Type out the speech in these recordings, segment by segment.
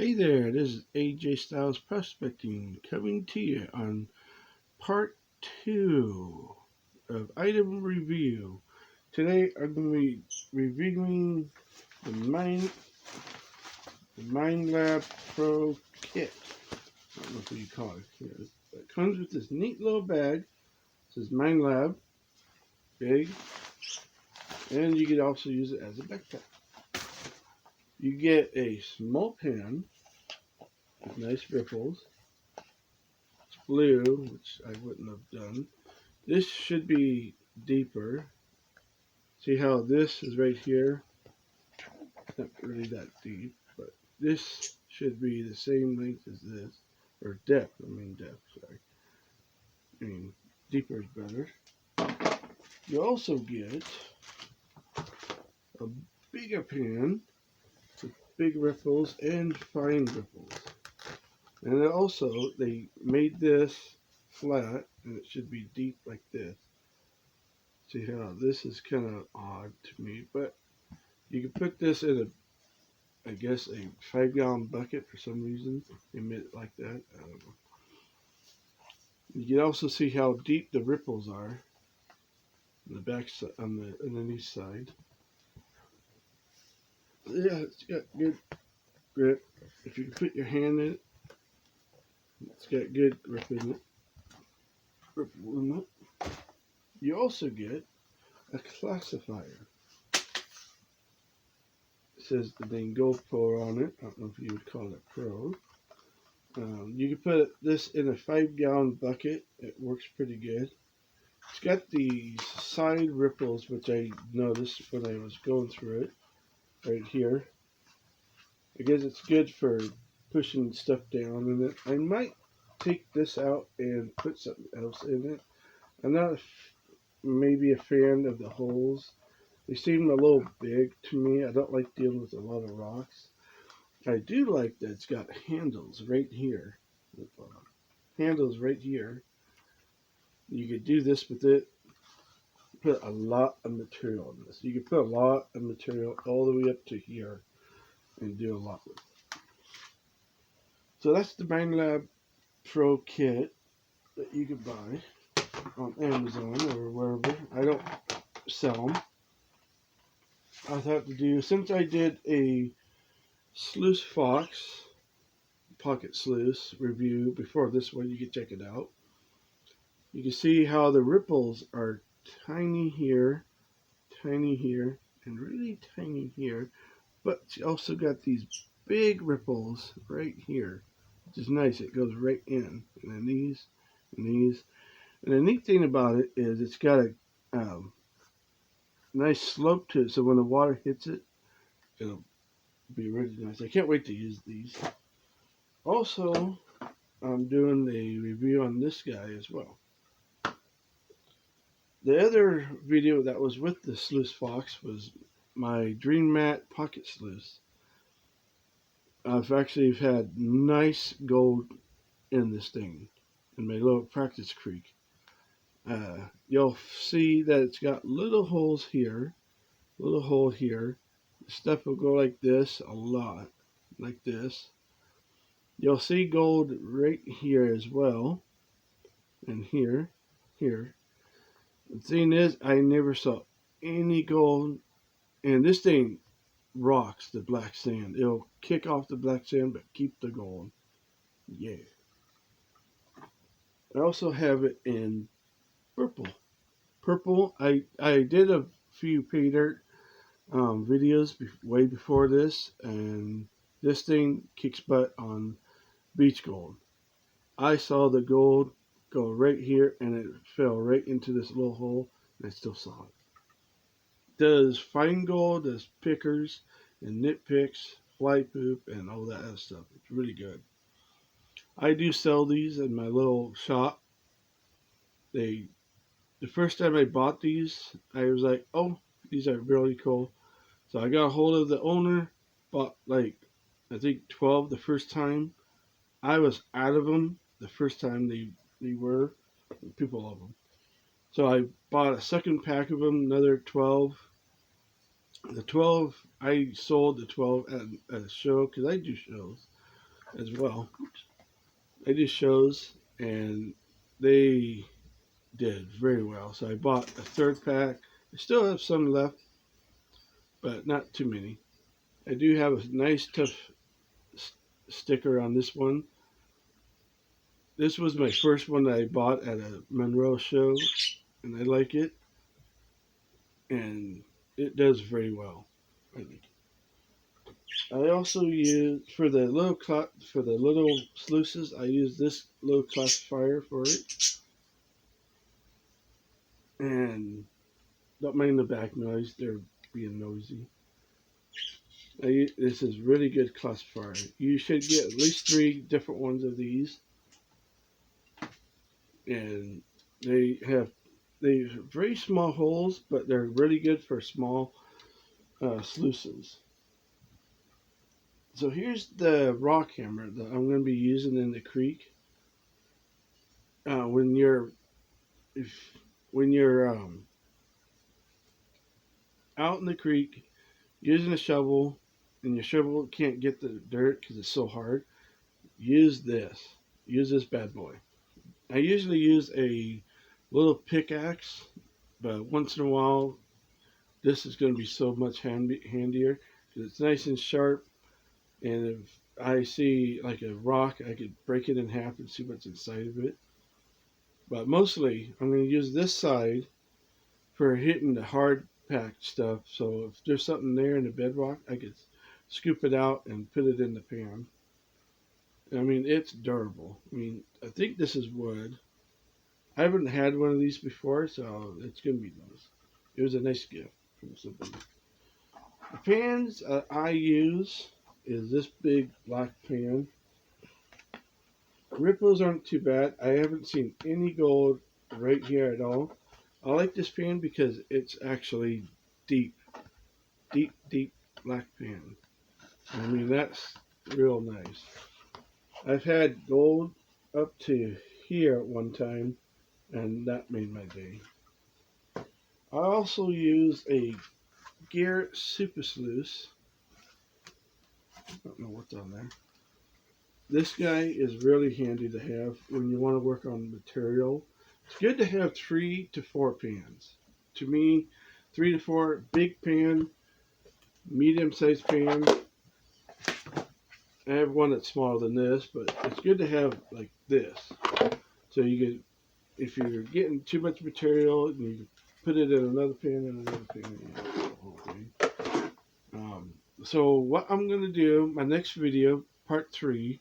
Hey there, this is AJ Styles Prospecting coming to you on part 2 of item review. Today I'm going to be reviewing the Minelab Pro Kit. I don't know what you call it. Here. It comes with this neat little bag. It says Minelab, big, and you can also use it as a backpack. You get a small pan with nice ripples. Blue, which I wouldn't have done. This should be deeper. See how this is right here? It's not really that deep, but this should be the same length as this, or depth. Sorry. I mean, deeper is better. You also get a bigger pan with big ripples and fine ripples. And also, they made this flat, and it should be deep like this. See how this is kind of odd to me, but you can put this in I guess a 5-gallon bucket for some reason. They made it like that. I don't know. You can also see how deep the ripples are on the back side, on the underneath side. Yeah, it's got good grip. If you can put your hand in it, it's got good grip in it. You also get a classifier. It says the name GoPro on it. I don't know if you would call it Pro. You can put this in a 5-gallon bucket. It works pretty good. It's got these side ripples, which I noticed when I was going through it, right here. I guess it's good for pushing stuff down in it. I might take this out and put something else in it. I'm not maybe a fan of the holes. They seem a little big to me. I don't like dealing with a lot of rocks. I do like that it's got handles right here. Handles right here. You could do this with it. Put a lot of material in this. You can put a lot of material all the way up to here and do a lot with it. So that's the Minelab Pro Kit that you can buy on Amazon or wherever. I don't sell them. I thought to do, since I did a Sluice Fox Pocket Sluice review before this one, you can check it out. You can see how the ripples are tiny here, and really tiny here. But you also got these big ripples right here, which is nice. It goes right in, and then these, and these. And the neat thing about it is it's got a nice slope to it, so when the water hits it, it'll be really nice. I can't wait to use these. Also, I'm doing a review on this guy as well. The other video that was with the Sluice Fox was my Dream Mat Pocket Sluice. I've actually had nice gold in this thing, in my little practice creek. You'll see that it's got little holes here, little hole here. Stuff will go like this a lot, like this. You'll see gold right here as well, and here. The thing is, I never saw any gold, and this thing rocks the black sand. It'll kick off the black sand, but keep the gold. Yeah. I also have it in purple. Purple. I did a few pay dirt videos way before this, and this thing kicks butt on beach gold. I saw the gold go right here, and it fell right into this little hole, and I still saw it. Does fine gold, does pickers and nitpicks, fly poop, and all that other stuff. It's really good. I do sell these in my little shop. The first time I bought these, I was like, oh, these are really cool. So I got a hold of the owner, bought like, I think 12 the first time. I was out of them the first time they were. People love them. So I bought a second pack of them, another 12. The 12, I sold the 12 at a show, because I do shows. as well. They do shows, and they did very well. So I bought a third pack. I still have some left, but not too many. I do have a nice tough sticker on this one. This was my first one that I bought at a Monroe show, and I like it, and it does very well. I think. I also use for the little sluices. I use this little classifier for it, and don't mind the back noise; they're being noisy. This is really good classifier. You should get at least 3 different ones of these, and they have very small holes, but they're really good for small sluices. So here's the rock hammer that I'm going to be using in the creek. When you're if when you're out in the creek using a shovel and your shovel can't get the dirt because it's so hard, use this. Use this bad boy. I usually use a little pickaxe, but once in a while, this is going to be so much handier because it's nice and sharp. And if I see like a rock, I could break it in half and see what's inside of it. But mostly, I'm going to use this side for hitting the hard packed stuff. So if there's something there in the bedrock, I could scoop it out and put it in the pan. I mean, it's durable. I mean, I think this is wood. I haven't had one of these before, so it's gonna be nice. It was a nice gift from somebody. The pans I use is this big black pan. Ripples aren't too bad. I haven't seen any gold right here at all. I like this pan because it's actually deep, deep black pan. I mean, that's real nice. I've had gold up to here at one time, and that made my day. I also use a Garrett Super Sluice. I don't know what's on there. This guy is really handy to have when you want to work on material. It's good to have 3 to 4 pans. To me, 3 to 4 big pan, medium sized pan. I have one that's smaller than this, but it's good to have like this. So you can, if you're getting too much material, you can put it in another pan and another pan. Okay. So what I'm gonna do, my next video, part 3,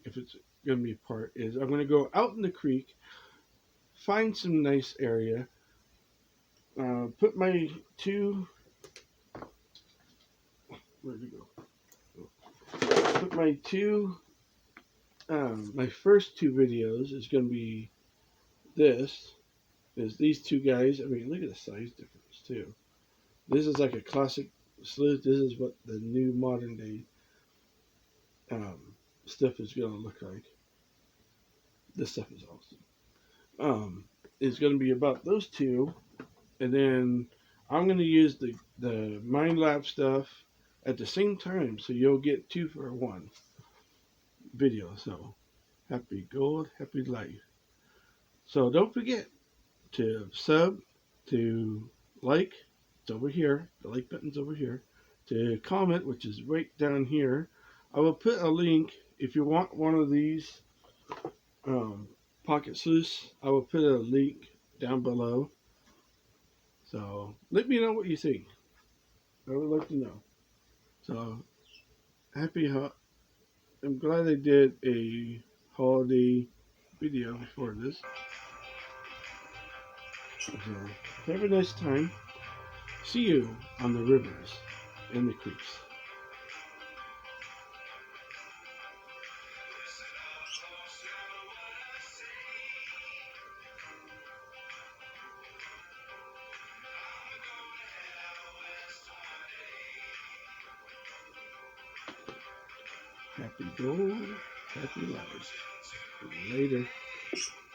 if it's gonna be a part, is I'm gonna go out in the creek, find some nice area, put my 2. Where'd it go? Put my 2. My first 2 videos is gonna be this. Is these 2 guys? I mean, look at the size difference too. This is like a classic sleuth. This is what the new modern day stuff is gonna look like. This stuff is awesome. It's going to be about those 2, and then I'm going to use the Minelab stuff at the same time, so you'll get 2 for 1 video. So happy gold, happy life. So don't forget to sub, to like. It's over here. The like button's over here. To comment, which is right down here. I will put a link if you want one of these. Pocket sluice. I will put a link down below. So let me know what you think. I would like to know. So I'm glad I did a holiday video for this. So have a nice time. See you on the rivers and the creeks. Happy gold, happy life. Later.